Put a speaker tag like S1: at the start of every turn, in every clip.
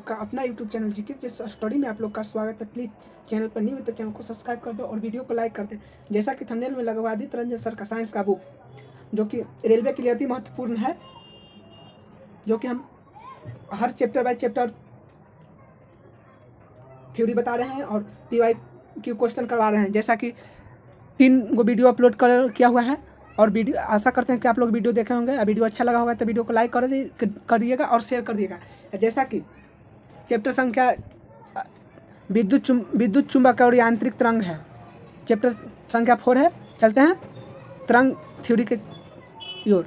S1: का अपना YouTube channel GK जिस स्टोरी में आप लोग का स्वागत है। प्लीज़ चैनल पर न्यू है तो चैनल को सब्सक्राइब कर दो और वीडियो को लाइक कर दे। जैसा कि थंबनेल में लगा हुआ आदित्य रंजन सर का साइंस का बुक, जो कि रेलवे के लिए अति महत्वपूर्ण है, जो कि हम हर चैप्टर बाय चैप्टर थ्योरी बता रहे हैं और PYQ क्वेश्चन करवा रहे हैं। जैसा कि 3 गो वीडियो अपलोड किया हुआ है और वीडियो आशा करते हैं कि आप लोग वीडियो देखे होंगे। वीडियो अच्छा लगा होगा तो वीडियो को लाइक कर दिएगा और शेयर कर दिएगा। जैसा कि चैप्टर संख्या विद्युत चुंबक और यांत्रिक तरंग है, चैप्टर संख्या 4 है। चलते हैं तरंग थ्योरी के ओर।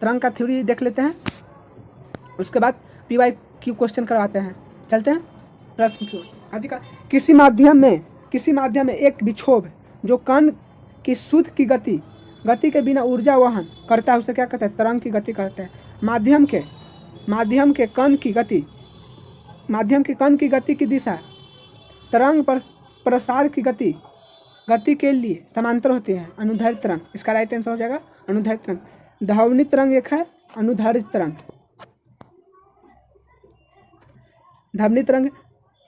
S1: तरंग का थ्योरी देख लेते हैं, उसके बाद PYQ क्वेश्चन करवाते हैं। चलते हैं प्रश्न की ओर। आज का किसी माध्यम में एक विक्षोभ जो कण की शुद्ध की गति के बिना ऊर्जा वहन करता है उसे क्या कहते हैं? तरंग की गति कहते हैं। माध्यम के कण की गति की दिशा तरंग प्रसार की गति के लिए समांतर होती है। अनुदैर्ध्य तरंग इसका राइट आंसर हो जाएगा अनुदैर्ध्य तरंग। ध्वनि तरंग एक है अनुदैर्ध्य तरंग। ध्वनि तरंग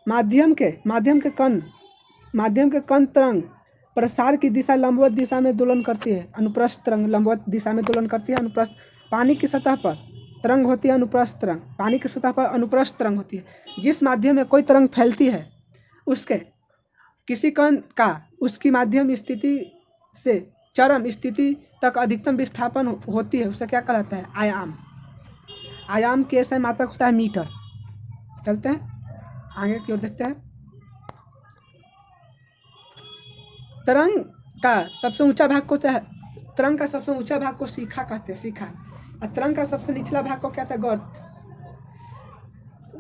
S1: माध्यम के कण तरंग प्रसार की दिशा लंबवत दिशा में दोलन करती है। अनुप्रस्थ तरंग लंबवत दिशा में दोलन करती है। अनुप्रस्थ पानी की सतह पर तरंग होती है। अनुप्रस्थ तरंग पानी की सतह पर अनुप्रस्थ तरंग होती है। जिस माध्यम में कोई तरंग फैलती है उसके किसी कण का उसकी माध्यम स्थिति से चरम स्थिति तक अधिकतम विस्थापन होती है उसे क्या कहलाता है? आयाम के ऐसा मात्रक होता है मीटर। चलते हैं आगे की ओर देखते हैं। तरंग का सबसे ऊंचा भाग को शिखा कहते हैं। शिखा। और तरंग का सबसे निचला भाग को क्या कहते हैं? गर्त।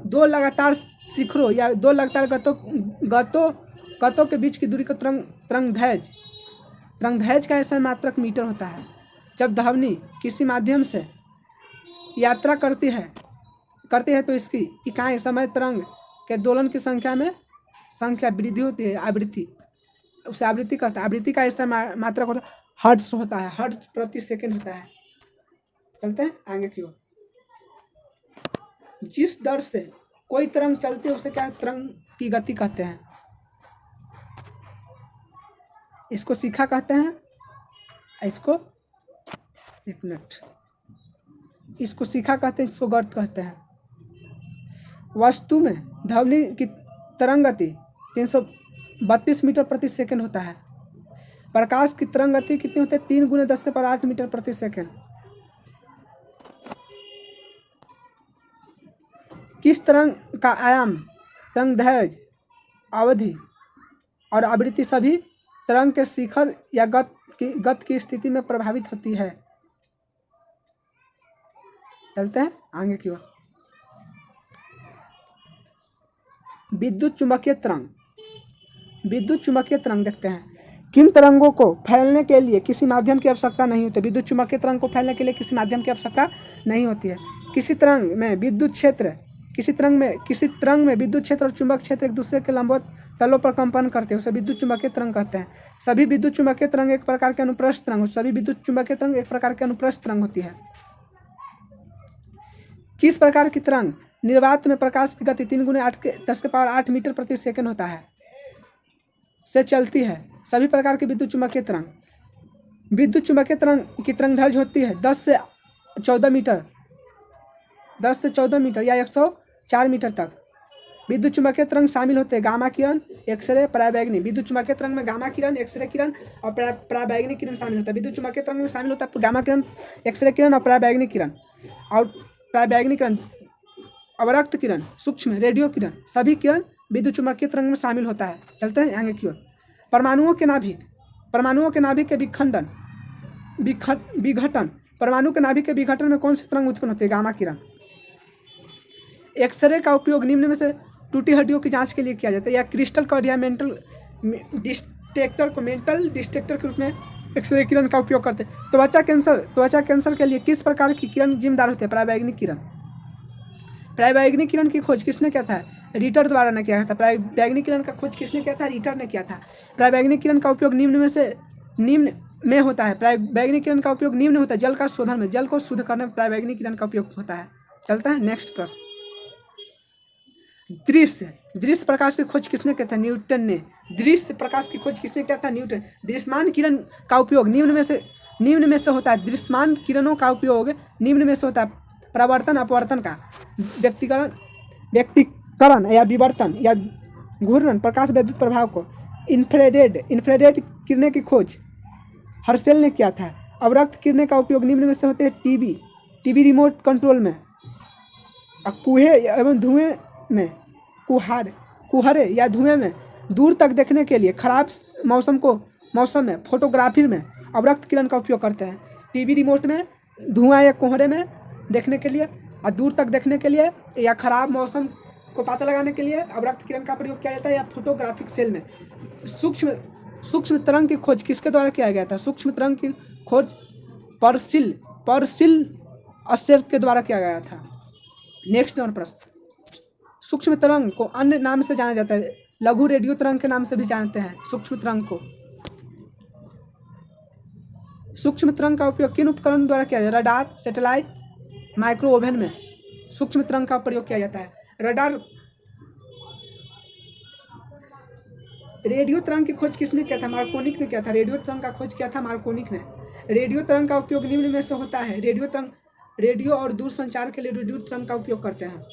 S1: दो लगातार शिखरों या दो लगातार गतों के बीच की दूरी को तरंगदैर्घ्य का ऐसा मात्रक मीटर होता है। जब ध्वनि किसी माध्यम से यात्रा करती है तो इसकी इकाई समय तरंग के दोलन की संख्या वृद्धि होती है। आवृत्ति उसे आवृत्ति करता है। आवृत्ति का ऐसा मात्रक होता है हर्ट्ज होता है। हर्ट्ज प्रति सेकंड होता है। चलते हैं आगे की ओर। जिस दर से कोई तरंग चलती है उसे क्या तरंग की गति कहते हैं? इसको शिखा कहते हैं। इसको शिखा कहते हैं, इसको गर्त कहते हैं। वस्तु में ध्वनि की तरंग गति 332 मीटर प्रति सेकंड होता है। प्रकाश की तरंग गति कितनी होती है? 3 × 10⁸ मीटर प्रति सेकंड। किस तरंग का आयाम, तरंगदैर्घ्य, अवधि और आवृत्ति सभी तरंग के शिखर या गत की स्थिति में प्रभावित होती है? चलते हैं आगे की ओर। विद्युत चुम्बकीय तरंग देखते हैं। किन तरंगों को फैलने के लिए किसी माध्यम की आवश्यकता नहीं होती? विद्युत चुम्बकीय तरंग को फैलने के लिए किसी माध्यम की आवश्यकता नहीं होती है। किसी तरंग में विद्युत क्षेत्र और चुंबक क्षेत्र एक दूसरे के लंबवत तलों पर कंपन करते हैं उसे विद्युत चुम्बकीय तरंग कहते हैं। सभी विद्युत चुम्बकीय तरंग एक प्रकार के अनुप्रस्थ तरंग होती है। किस प्रकार की तरंग निर्वात में प्रकाश की गति 3 × 10⁸ मीटर प्रति सेकंड होता है से चलती है? सभी प्रकार की विद्युत चुम्बकीय तरंग की तरंगदैर्घ्य होती है 10 से 14 मीटर या 104 मीटर तक। विद्युत चुम्बकीय तरंग शामिल होते हैं गामा किरण, एक्सरे, पराबैंगनी। विद्युत चुम्बकीय तरंग में गामा किरण, एक्सरे किरण और पराबैंगनी किरण शामिल होता है। विद्युत चुम्बकीय तरंग में शामिल होता है गामा किरण, एक्सरे किरण और पराबैंगनी किरण। और पराबैंगनी किरण, अवरक्त किरण, सूक्ष्म रेडियो किरण, सभी किरण विद्युत चुम्बकीय तरंग में शामिल होता है। चलते हैं आगे की ओर। परमाणुओं के नाभिक के विघटन। परमाणु के नाभिक के विघटन में कौन सी तरंग उत्पन्न होती है? गामा किरण। एक्सरे का उपयोग निम्न में से टूटी हड्डियों की जांच के लिए किया जाता है या क्रिस्टल का या मेटल डिटेक्टर के रूप में एक्सरे किरण का उपयोग करते हैं। त्वचा कैंसर के लिए किस प्रकार की किरण जिम्मेदार होती है? पराबैंगनी किरण की खोज किसने किया था? रीटर द्वारा ने किया था। पराबैंगनी किरण का खोज किसने किया था? रीटर ने किया था। पराबैंगनी किरण का उपयोग निम्न में होता है। पराबैंगनी किरण का उपयोग निम्न होता है जल का शोधन में। जल को शुद्ध करने में पराबैंगनी किरण का उपयोग होता है। चलता है नेक्स्ट प्रश्न। दृश्य, दृश्य प्रकाश की खोज किसने किया था? न्यूटन ने। दृश्य प्रकाश की खोज किसने किया था? न्यूटन। दृश्यमान किरण का उपयोग निम्न में से होता है। दृश्यमान किरणों का उपयोग निम्न में से होता है: प्रवर्तन, अपवर्तन का, व्यक्तिकरण या विवर्तन या घूर्णन, प्रकाश विद्युत प्रभाव को। इंफ्रारेड किरणें की खोज हर्शेल ने किया था। अवरक्त किरणें का उपयोग निम्न में से होते हैं: टीवी रिमोट कंट्रोल में, कुएं एवं धुएं में, कुहरे या धुएं में दूर तक देखने के लिए। खराब मौसम में फोटोग्राफी में अवरक्त किरण का उपयोग करते हैं। टीवी रिमोट में, धुआं या कोहरे में देखने के लिए और दूर तक देखने के लिए, या खराब मौसम को पता लगाने के लिए अवरक्त किरण का प्रयोग किया जाता है। या फोटोग्राफिक सेल में सूक्ष्म तरंग की खोज किसके द्वारा किया गया था? सूक्ष्म तरंग की खोज पर्सिल अस्सेर के द्वारा किया गया था। नेक्स्ट नंबर प्रश्न, सूक्ष्म तरंग को अन्य नाम से जाना जाता है, लघु रेडियो तरंग के नाम से भी जानते हैं सूक्ष्म तरंग को। सूक्ष्म तरंग का उपयोग किन उपकरण द्वारा किया जाता है? रडार, सैटेलाइट, माइक्रोवेव में सूक्ष्म तरंग का प्रयोग किया जाता है। रडार। रेडियो तरंग की खोज किसने किया था? मार्कोनिक ने किया था। रेडियो तरंग का खोज किया था मार्कोनिक ने। रेडियो तरंग का उपयोग निम्न में से होता है। रेडियो और दूरसंचार के लिए रेडियो तरंग का उपयोग करते हैं।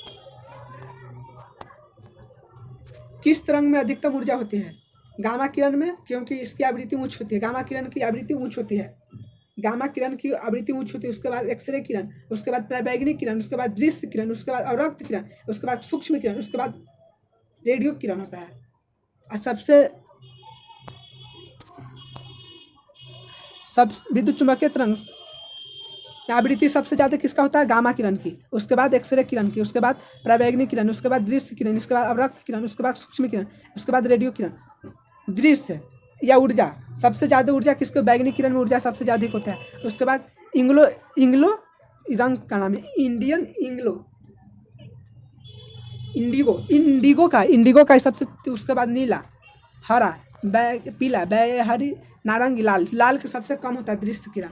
S1: किस तरंग में अधिकतम ऊर्जा होती है? गामा किरण में, क्योंकि इसकी आवृत्ति उच्च होती है। गामा किरण की आवृत्ति उच्च होती है। गामा किरण की आवृत्ति उच्च होती है। उसके बाद एक्सरे किरण, उसके बाद पराबैंगनी किरण, उसके बाद दृश्य किरण, उसके बाद अवरक्त किरण, उसके बाद सूक्ष्म किरण, उसके बाद रेडियो किरण होता है। और विद्युत चुम्बकीय तरंग आवृत्ति सबसे ज़्यादा किसका होता है? गामा किरण की। उसके बाद एक्सरे किरण की, उसके बाद पराबैंगनी किरण, उसके बाद दृश्य किरण, उसके बाद अवरक्त किरण, उसके बाद सूक्ष्म किरण, उसके बाद रेडियो किरण। दृश्य या ऊर्जा, सबसे ज़्यादा ऊर्जा किसको? बैगनी किरण में ऊर्जा सबसे ज़्यादा होता है। उसके बाद इंग्लो रंग का नाम है इंडियन इंडिगो का सबसे। उसके बाद नीला, हरा, पीला, हरी, नारंगी, लाल के सबसे कम होता है दृश्य किरण।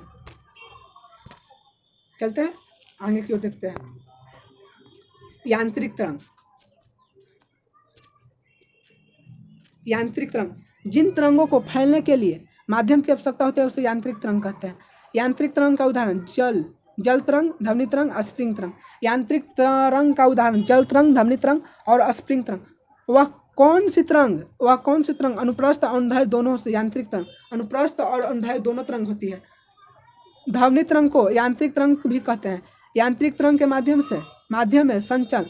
S1: चलते हैं आगे की ओर, देखते हैं यांत्रिक तरंग। जिन तरंगों को फैलने के लिए माध्यम की आवश्यकता होती है उसे यांत्रिक तरंग कहते हैं। यांत्रिक तरंग का उदाहरण जल तरंग, ध्वनि तरंग, स्प्रिंग तरंग। यांत्रिक तरंग का उदाहरण जल तरंग, ध्वनि तरंग और स्प्रिंग तरंग। वह कौन सी तरंग अनुप्रस्थ और अनुदैर्ध्य दोनों से? यांत्रिक तरंग अनुप्रस्थ और अनुदैर्ध्य दोनों तरंग होती है। ध्वनि तरंग को यांत्रिक तरंग भी कहते हैं। यांत्रिक तरंग के माध्यम में संचरण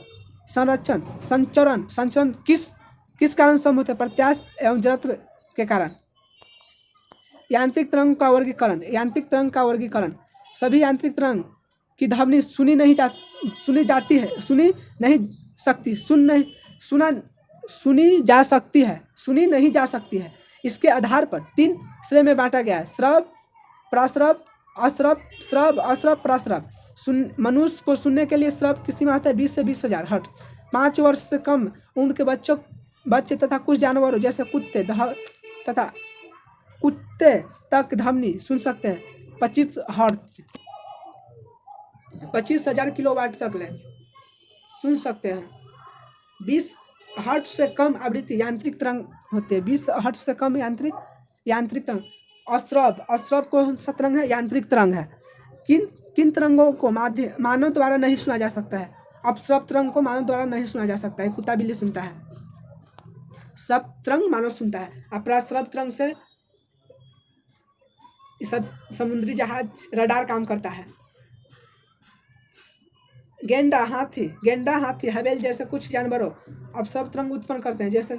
S1: किस कारण संभव होता है? प्रत्यास्थ एवं जड़त्व के कारण। यांत्रिक तरंग का वर्गीकरण। सभी यांत्रिक तरंग की ध्वनि सुनी नहीं जा सकती है। इसके आधार पर 3 श्रेणी में बांटा गया है: श्रव, प्रस्रव, अश्रव, प्रस्रव। मनुष्य को सुनने के लिए श्रव की सीमा होता है 20 से 20,000 हर्ट्ज। 5 वर्ष से कम उम्र के बच्चे तथा कुछ जानवरों जैसे कुत्ते तक ध्वनि सुन सकते हैं 25,000 किलोवाट तक सुन सकते हैं। 20 हर्ट्ज से कम आवृत्ति यांत्रिक तरंग होते हैं। 20 हर्ट्ज से कम यांत्रिक तरंग। अश्रव कौन सा तरंग है? यांत्रिक तरंग है। किन तरंगों को मानव द्वारा नहीं सुना जा सकता है? अपश्रव तरंग को मानव द्वारा नहीं सुना जा सकता है, कुत्ता बिल्ली सुनता है। श्रव तरंग मानव सुनता है। अप्रश्रव तरंग से सब समुद्री जहाज, रडार काम करता है। गेंडा, हाथी, हवेल जैसे कुछ जानवरों अपश्रव तरंग उत्पन्न करते हैं। जैसे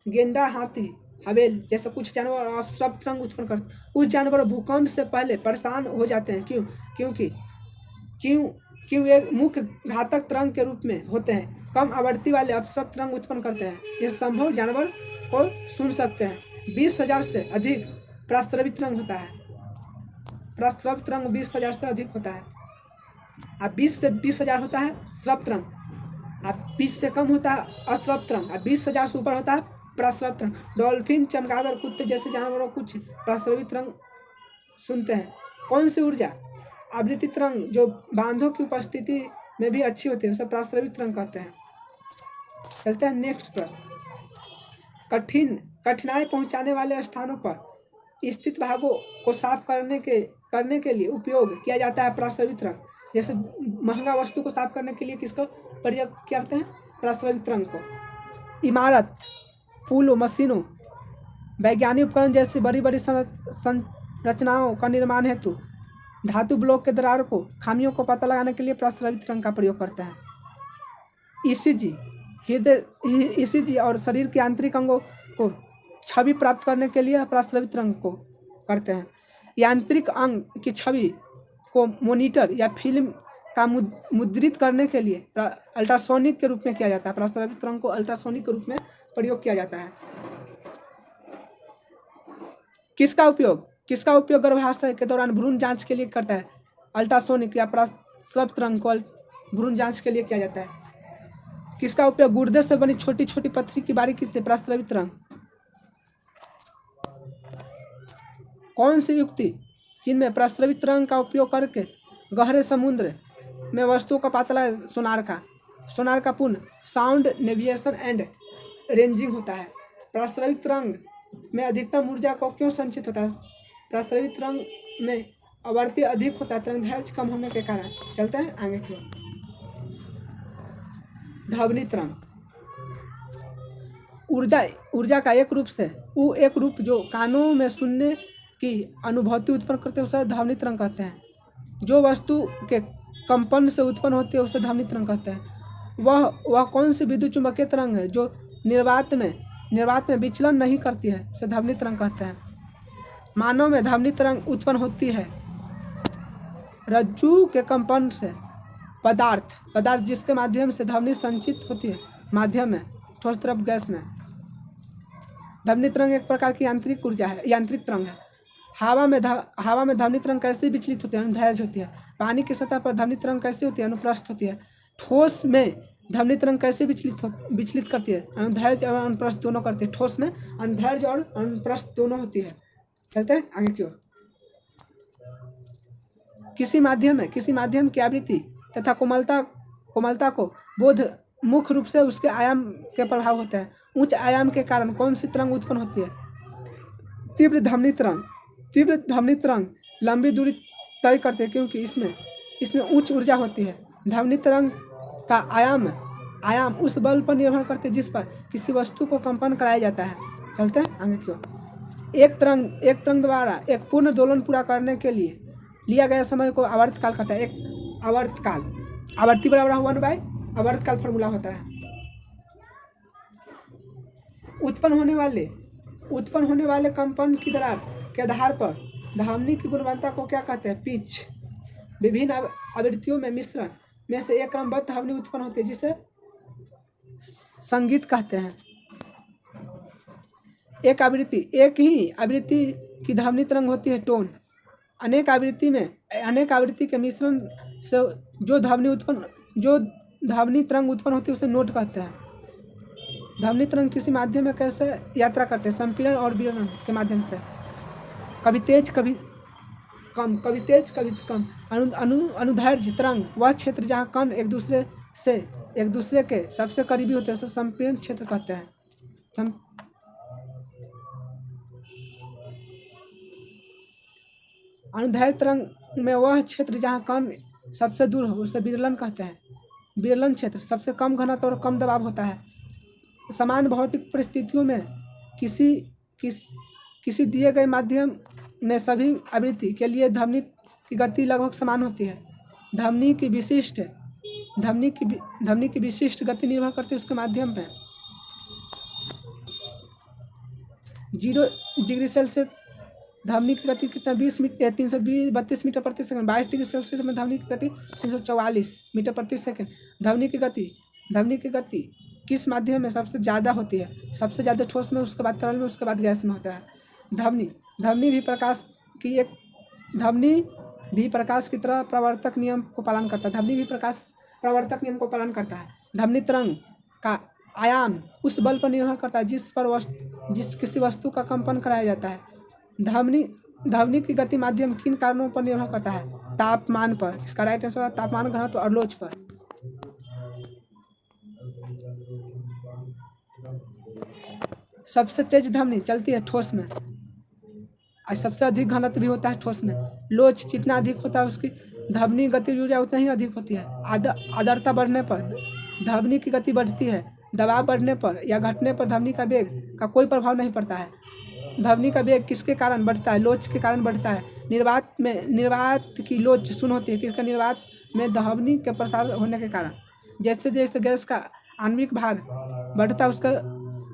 S1: गेंडा, हाथी, हवेल जैसे कुछ जानवर अपश्रव तरंग उत्पन्न करते हैं। कुछ जानवर भूकंप से पहले परेशान हो जाते हैं। क्यों एक मुख्य घातक तरंग के रूप में होते हैं। कम आवृत्ति वाले अपश्रव तरंग उत्पन्न करते हैं। ये संभव जानवर को सुन सकते हैं। 20,000 से अधिक प्रस्रवित तरंग होता है। प्रस्रव तरंग 20,000 से अधिक होता है। 20 से 20,000 होता है श्रव तरंग। 20 से कम होता है अश्रव तरंग। 20,000 से ऊपर होता है प्रस्रव तरंग। डॉल्फिन, चमगादड़, कुत्ते जैसे जानवरों कुछ प्रस्रवित तरंग सुनते हैं। कौन सी ऊर्जा आवृत्ति तरंग जो बांधों की उपस्थिति में भी अच्छी होती है उसे प्रस्रवित तरंग कहते हैं। चलते हैं नेक्स्ट प्रश्न। कठिनाई पहुंचाने वाले स्थानों पर स्थित भागों को साफ करने के लिए उपयोग किया जाता है प्रस्रवित रंग। जैसे महंगा वस्तु को साफ करने के लिए किसका प्रयोग करते हैं? प्रस्रवित रंग को। इमारत, पुलों, मशीनों, वैज्ञानिक उपकरण जैसी बड़ी बड़ी संरचनाओं का निर्माण हेतु धातु ब्लॉक के दरार को खामियों को पता लगाने के लिए प्रस्रवित रंग का प्रयोग करते हैं। ईसीजी, ईसीजी और शरीर के आंतरिक अंगों को छवि प्राप्त करने के लिए प्रस्रवित रंग को करते हैं। यांत्रिक अंग की छवि को मॉनिटर या फिल्म का मुद्रित करने के लिए अल्ट्रासोनिक के रूप में किया जाता है। प्रस्रवित रंग को अल्ट्रासोनिक के रूप में प्रयोग किया जाता है। किसका उपयोग गर्भाशय के दौरान भ्रूण जांच के लिए करता है? अल्ट्रासोनिक या प्रस्रवित रंग को भ्रूण जांच के लिए किया जाता है। किसका उपयोग गुर्दे से बनी छोटी छोटी पत्थरी की बारीकी से प्रस्रवित रंग। कौन सी युक्ति जिनमें प्रस्रवित रंग का उपयोग करके गहरे समुद्र में वस्तुओं का पता लगा? सोनार का पूर्ण साउंड नेविगेशन एंड रेंजिंग होता है। प्रस्रवित रंग में अधिकतम ऊर्जा को क्यों संचित होता है? प्रस्रवित रंग में आवर्ती अधिक होता है तरंगदैर्घ्य कम होने के कारण। चलते हैं आगे की ओर। ध्वनित रंग ऊर्जा का एक रूप जो कानों में सुनने की अनुभूति उत्पन्न करते हैं उसे ध्वनित रंग कहते हैं। जो वस्तु के कंपन से उत्पन्न होती है उसे ध्वनित रंग कहते हैं। वह कौन सी विद्युत चुम्बकीय तरंग है जो निर्वात में विचलन नहीं करती है उसे ध्वनित रंग कहते हैं। मानव में ध्वनित रंग उत्पन्न होती है रज्जु के कंपन से। पदार्थ जिसके माध्यम से ध्वनि संचित होती है माध्यम में, ठोस द्रव गैस में। ध्वनित रंग एक प्रकार की यांत्रिक तरंग है। हवा में ध्वनित रंग कैसे विचलित होती है? अनुदैर्घ्य होती है। पानी की सतह पर ध्वनित रंग कैसे होती है? अनुप्रस्थ होती है। ठोस में ध्वनित रंग कैसे विचलित करती है? अनुदैर्घ्य और अनुप्रस्थ दोनों करती है। ठोस में अनुदैर्घ्य और अनुप्रस्थ दोनों होती है। चलते हैं आगे की ओर। किसी माध्यम की आवृत्ति तथा कोमलता को बोध मुख्य रूप से उसके आयाम के प्रभाव होता है। उच्च आयाम के कारण कौन सी तरंग उत्पन्न होती है? तीव्र ध्वनित तरंग लंबी दूरी तय करते हैं क्योंकि इसमें उच्च ऊर्जा होती है। ध्वनित तरंग का आयाम उस बल पर निर्भर करते हैं जिस पर किसी वस्तु को कंपन कराया जाता है। चलते हैं आगे की ओर। एक तरंग द्वारा एक पूर्ण दोलन पूरा करने के लिए लिया गया समय को आवर्तकाल कहता है। एक आवर्तकाल, आवर्ती बराबर 1/आवर्तकाल फॉर्मूला होता है। उत्पन्न होने वाले कंपन की दरार के आधार पर ध्वनि की गुणवत्ता को क्या कहते हैं? पिच। विभिन्न आवृत्तियों में मिश्रण में से एक क्रमबद्ध ध्वनि उत्पन्न होती है जिसे संगीत कहते हैं। एक ही आवृत्ति की ध्वनि तरंग होती है टोन। अनेक आवृत्ति के मिश्रण से जो ध्वनि तरंग उत्पन्न होती है उसे नोट कहते हैं। ध्वनि तरंग किसी माध्यम में कैसे यात्रा करते हैं? संपीड़न और विकिरण के माध्यम से। कभी तेज कभी कम। अनुदैर्घ्य तरंग वह क्षेत्र जहाँ कण एक दूसरे के सबसे करीबी होते हैं उसे संपीड़न क्षेत्र कहते हैं। अनुदैर्घ्य तरंग में वह क्षेत्र जहाँ कण सबसे दूर हो उसे विरलन कहते हैं। विरलन क्षेत्र सबसे कम घनत्व और कम दबाव होता है। समान भौतिक परिस्थितियों में किसी दिए गए माध्यम में सभी आवृत्ति के लिए ध्वनि की गति लगभग समान होती है। ध्वनि की विशिष्ट गति निर्भर करती है उसके माध्यम पे। 0 डिग्री सेल्सियस ध्वनि की गति कितना 332 मीटर प्रति सेकंड। 22 डिग्री सेल्सियस में ध्वनि की गति 344 मीटर प्रति सेकंड। ध्वनि की गति किस माध्यम में सबसे ज़्यादा होती है? सबसे ज़्यादा ठोस में, उसके बाद तरल में, उसके बाद गैस में होता है। ध्वनि भी प्रकाश की तरह प्रवर्तक नियम को पालन करता है। ध्वनि तरंग का आयाम उस बल पर निर्भर करता है जिस किसी वस्तु का कंपन कराया जाता है। ध्वनि की गति माध्यम किन कारणों पर निर्भर करता है? तापमान पर। इसका राइट आंसर है तापमान, घनत्व और लोच पर। सबसे तेज धमनी चलती है ठोस में, और सबसे अधिक घनत्व भी होता है ठोस में। लोच जितना अधिक होता है उसकी धमनी गति ऊर्जा उतना ही अधिक होती है। आर्द्रता बढ़ने पर धमनी की गति बढ़ती है। दबाव बढ़ने पर या घटने पर धमनी का वेग का कोई प्रभाव नहीं पड़ता है। धमनी का वेग किसके कारण बढ़ता है? लोच के कारण बढ़ता है। निर्वात की लोच शून्य होती है किसका? निर्वात में धमनी के प्रसार होने के कारण। जैसे जैसे गैस का आणविक भार बढ़ता है उसका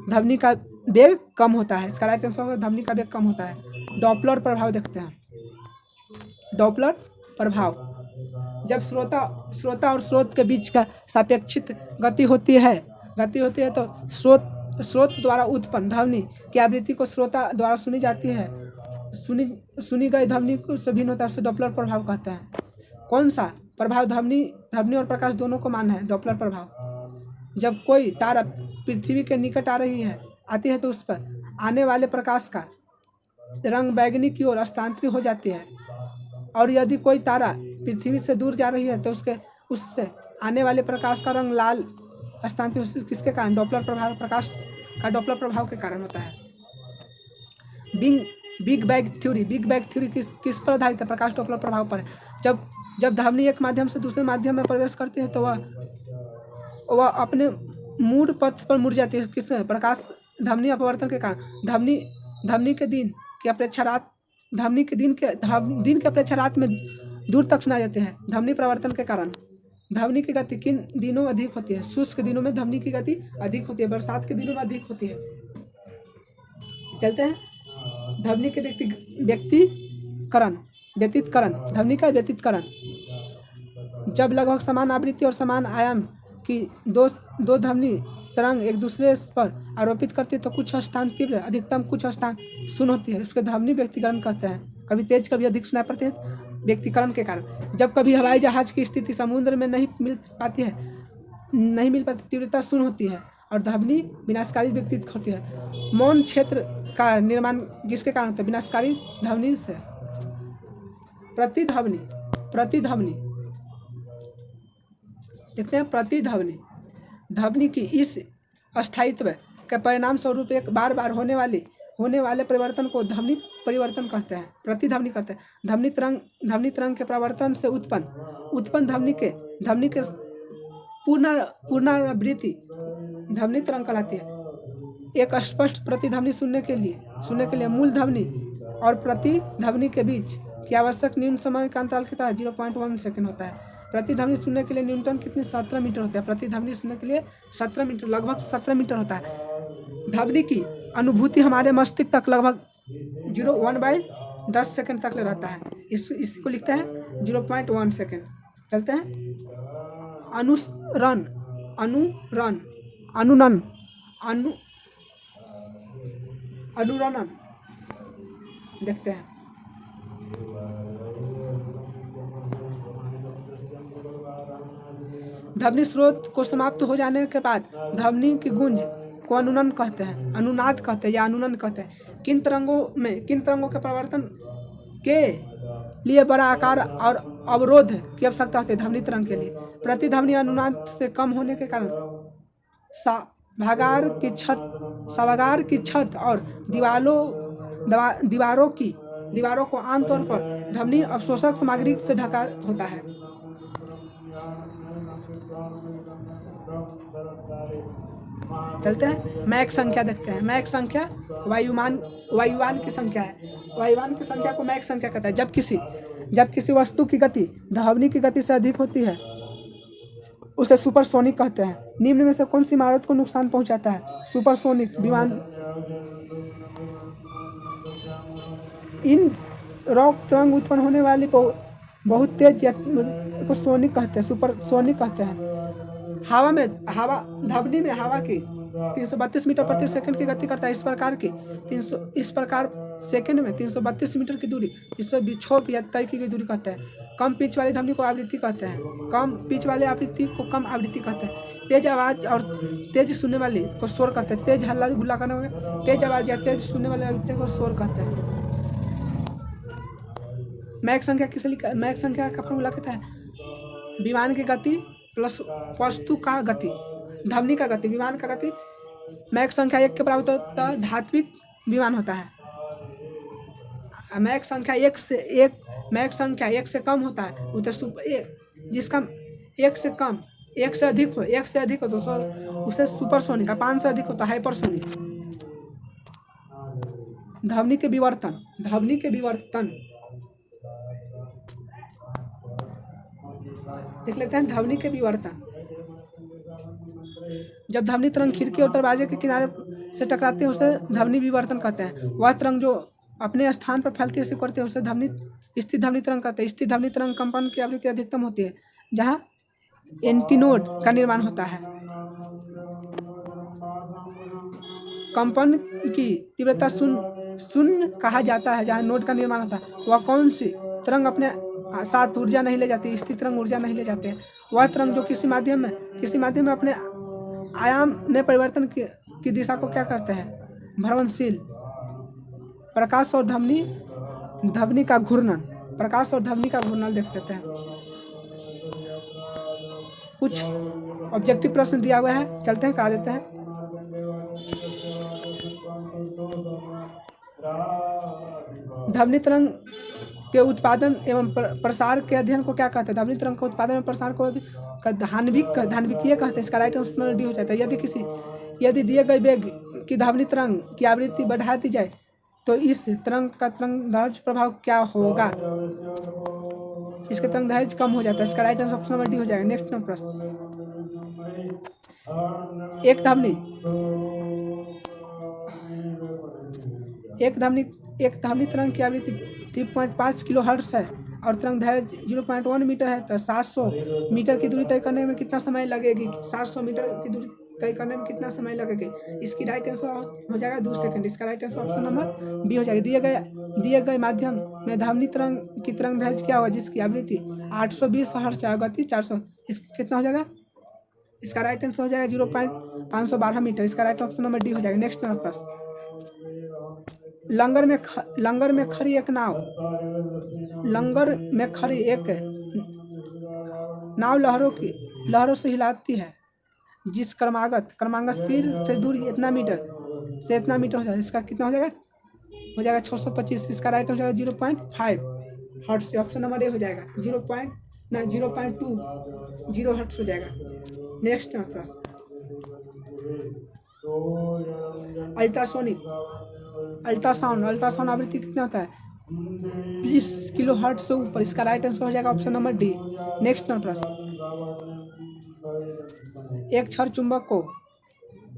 S1: धमनी का वेग कम होता है। इसका राइट आंसर होगा धमनी का वेग कम होता है। डॉपलर प्रभाव देखते हैं। डॉपलर प्रभाव, जब श्रोता और स्रोत के बीच का सापेक्षित गति होती है तो स्रोत द्वारा उत्पन्न ध्वनि की आवृत्ति को श्रोता द्वारा सुनी जाती है। सुनी गई ध्वनि से भिन्न होता है, उसे डॉपलर प्रभाव कहते हैं। कौन सा प्रभाव ध्वनि और प्रकाश दोनों को मान्य है? डॉपलर प्रभाव। जब कोई तारा पृथ्वी के निकट आती है तो उस पर आने वाले प्रकाश का रंग बैगनी की ओर स्थानांतरित हो जाती है, और यदि कोई तारा पृथ्वी से दूर जा रही है तो उससे आने वाले प्रकाश का रंग लाल स्थानांतरित किसके कारण? डॉपलर प्रभाव। प्रकाश का डॉपलर प्रभाव के कारण होता है। बिग बैंग थ्योरी किस पर आधारित है? प्रकाश डॉपलर प्रभाव पर है। जब धमनी एक माध्यम से दूसरे माध्यम में प्रवेश करती है तो वह अपने मूल पथ पर मुड़ जाती है। किससे? प्रकाश धमनी अपवर्तन के कारण। धमनी के दिन की अपेक्षा रात में दूर तक सुनाई देते हैं। धमनी प्रवर्तन के कारण। धमनी की गति किन दिनों अधिक होती है? शुष्क दिनों में धमनी की गति अधिक होती है, बरसात के दिनों में अधिक होती है। चलते हैं धमनी के व्यतीतकरण। धमनी का व्यतीतकरण, जब लगभग समान आवृत्ति और समान आयाम की दो धमनी तरंग एक दूसरे पर आरोपित करती है तो कुछ स्थान तीव्र, अधिकतम कुछ स्थान शून्य होती है, उसके धमनी व्यक्तिकरण कहते हैं। कभी तेज कभी अधिक सुनाई पड़ती है व्यक्तिकरण के कारण। जब कभी हवाई जहाज की स्थिति समुद्र में नहीं मिल पाती, तीव्रता शून्य होती है और धमनी विनाशकारी व्यक्तित्व होती है। मौन क्षेत्र का निर्माण किसके कारण होता है? विनाशकारी धमनी से। प्रतिध्वनि देखते हैं। प्रतिध्वनि ध्वनि की इस अस्थायित्व के परिणाम स्वरूप एक बार होने वाले परिवर्तन को ध्वनि परिवर्तन कहते हैं। प्रतिध्वनि कहते हैं। ध्वनि तरंग के प्रवर्तन से उत्पन्न ध्वनि के पुनरावृत्ति ध्वनि तरंग कहलाती है। एक स्पष्ट प्रतिध्वनि सुनने के लिए मूल ध्वनि और प्रतिध्वनि के बीच की आवश्यक न्यूनतम समय का अंतराल कितना है? 0.1 सेकंड होता है। प्रतिध्वनि सुनने के लिए न्यूटन कितने? 17 मीटर होता है। प्रतिध्वनि सुनने के लिए 17 मीटर, लगभग 17 मीटर होता है। ध्वनि की अनुभूति हमारे मस्तिष्क तक लगभग 1/10 सेकंड तक ले रहता है। इसको लिखते हैं 0.1 सेकंड। चलते हैं अनुरणन देखते हैं। ध्वनि स्रोत को समाप्त हो जाने के बाद ध्वनि की गूंज को अनुनाद कहते हैं या अनुनन कहते हैं। किन तरंगों के प्रवर्तन के लिए बड़ा आकार और अवरोध की आवश्यकता होती है? ध्वनि तरंग के लिए प्रतिध्वनि अनुनाद से कम होने के कारण सभागार की छत और दीवारों को आमतौर पर ध्वनि अवशोषक सामग्री से ढका होता है। चलते हैं मैक संख्या देखते हैं। मैक संख्या वायुयान की संख्या है। वायुयान की संख्या को मैक संख्या कहता है। जब किसी वस्तु की गति ध्वनि की गति से अधिक होती है उसे सुपरसोनिक कहते हैं। निम्न में से कौन सी इमारत को नुकसान पहुंचाता है? सुपरसोनिक विमान। इन रॉक तरंग उत्पन्न होने वाली बहुत तेज को सोनिक कहते हैं, सुपरसोनिक कहते हैं। हवा ध्वनि में हवा की 332 मीटर प्रति सेकंड की गति करता है। इस प्रकार सेकंड में 332 मीटर की दूरी इससे विक्षोभ या तय की गई दूरी कहते हैं। कम पिच वाली ध्वनि को आवृत्ति कहते हैं। कम पिच वाले आवृत्ति को कम आवृत्ति कहते हैं। तेज आवाज और तेज सुनने वाली को शोर कहते हैं। तेज हल्ला गुल्ला करने वाले तेज आवाज या तेज सुनने वाले आवृत्ति को शोर कहते हैं। मैक संख्या किसे लिखा? मैक संख्या का फॉर्मूला कहता है विमान की गति प्लस वस्तु का गति ध्वनि का गति, विमान का गति मैक संख्या 1 के बराबर होता है धात्विक विमान होता है। मैक संख्या 1 से कम होता है जिसका 1 से कम 1 से अधिक हो तो उसे सुपरसोनिक, 5 से अधिक होता है हाइपरसोनिक। ध्वनि के विवर्तन देख लेते हैं। ध्वनि के विवर्तन, जब ध्वनि तरंग खिड़की और दरवाजे के किनारे से टकराते हैं उसे ध्वनि विवर्तन कहते हैं। वह तरंग जो अपने स्थान पर फैलती है करते हैं उसे स्थिर ध्वनि तरंग कहते हैं। स्थिर ध्वनि तरंग कंपन की आवृत्ति अधिकतम होती है जहाँ एंटीनोड का निर्माण होता है। कंपन की तीव्रता शून्य कहा जाता है जहाँ नोड का निर्माण होता है। वह कौन सी तरंग अपने साथ ऊर्जा नहीं ले जाती, स्थिर तरंग ऊर्जा नहीं ले जाते हैं। वह तरंग जो किसी माध्यम में अपने आयाम में परिवर्तन की दिशा को क्या करते हैं, भ्रमणशील। प्रकाश और ध्वनि का घूर्णन देख लेते हैं। कुछ ऑब्जेक्टिव प्रश्न दिया हुआ है, चलते हैं, करा देते हैं। ध्वनि तरंग के उत्पादन एवं प्रसार के अध्ययन को क्या कहते हैं? ध्वनि तरंग के उत्पादन एवं प्रसार को धान्विकीय कहते हैं। इसका राइट आंसर डी हो जाता है। यदि दिए गए वेग की ध्वनि तरंग की आवृत्ति बढ़ा दी जाए तो इस तरंग का तरंगदैर्घ्य प्रभाव क्या होगा? इसका तरंगदैर्घ्य कम हो जाता है। इसका right answer option number D हो जाएगा। नेक्स्ट प्रश्न, एक ध्वनि तरंग की आवृत्ति 3.5 किलोहर्ट्ज है और तरंगदैर्घ्य 0.1 मीटर है तो 700 मीटर की दूरी तय करने में कितना समय लगेगी? 700 मीटर की दूरी तय करने में कितना समय लगेगी? इसकी राइट आंसर हो जाएगा 2 सेकंड। इसका right answer option number B हो जाएगा। दिए गए माध्यम में ध्वनि तरंग की तरंगदैर्घ्य क्या होगा जिसकी आवृत्ति 820 हर्ट्ज है, गति 400, इसका कितना हो जाएगा? इसका राइट आंसर हो जाएगा 0.512 मीटर। इसका राइट ऑप्शन नंबर डी हो जाएगा। नेक्स्ट प्रश्न, लंगर में खड़ी एक नाव लहरों से हिलाती है जिस क्रमागत सिर से दूरी इतना मीटर हो जाएगा। इसका कितना हो जाएगा? 625। इसका राइट हो जाएगा 0.5 हर्ट्ज। ऑप्शन नंबर ए हो जाएगा। 0.20 हर्ट्ज हो जाएगा। नेक्स्ट प्रश्न, अल्ट्रासाउंड आवृत्ति कितना होता है? 20 किलो हर्ट्ज से ऊपर। इसका राइट आंसर हो जाएगा ऑप्शन नंबर डी। नेक्स्ट प्रश्न, एक क्षण चुंबक को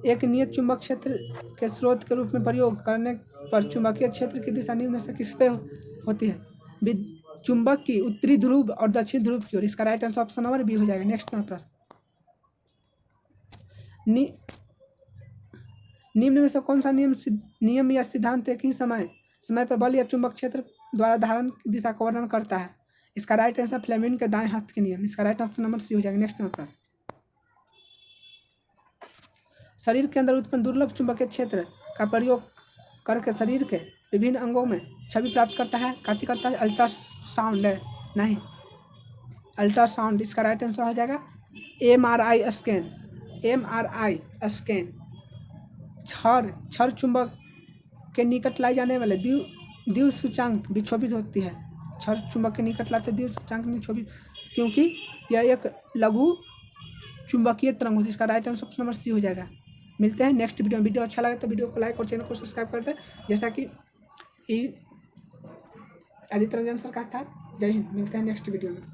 S1: एक नियत चुंबक क्षेत्र के स्रोत के रूप में प्रयोग करने पर चुंबकीय क्षेत्र की दिशा निम्न में से किस पे होती है? चुंबक की उत्तरी ध्रुव और दक्षिण ध्रुव की ओर। इसका right answer option number B हो जाएगा। नेक्स्ट प्रश्न, निम्न में से कौन सा नियम या सिद्धांत एक ही समय पर बल या चुंबक क्षेत्र द्वारा धारण की दिशा का वर्णन करता है? इसका राइट आंसर फ्लेमिंग के दाएं हाथ के नियम। इसका राइट ऑप्शन नंबर सी हो जाएगा। नेक्स्ट प्रश्न, शरीर के अंदर उत्पन्न दुर्लभ चुंबकीय क्षेत्र का प्रयोग करके शरीर के विभिन्न अंगों में छवि प्राप्त करता है। काची करता है? अल्ट्रासाउंड है, नहीं, अल्ट्रासाउंड। इसका राइट आंसर हो जाएगा MRI स्कैन। क्षर चुंबक के निकट लाई जाने वाले द्विध्रुव सूचकांक विक्षोभित होती है। क्षर चुंबक के निकट लाते द्विध्रुव सूचकांक विक्षोभित क्योंकि यह एक लघु चुंबकीय तरंग होती है। इसका right answer option number C हो जाएगा। मिलते हैं नेक्स्ट वीडियो में। वीडियो अच्छा लगे तो वीडियो को लाइक और चैनल को सब्सक्राइब कर दें, जैसा कि आदित्य रंजन सर का था। जय हिंद। मिलते हैं नेक्स्ट वीडियो में।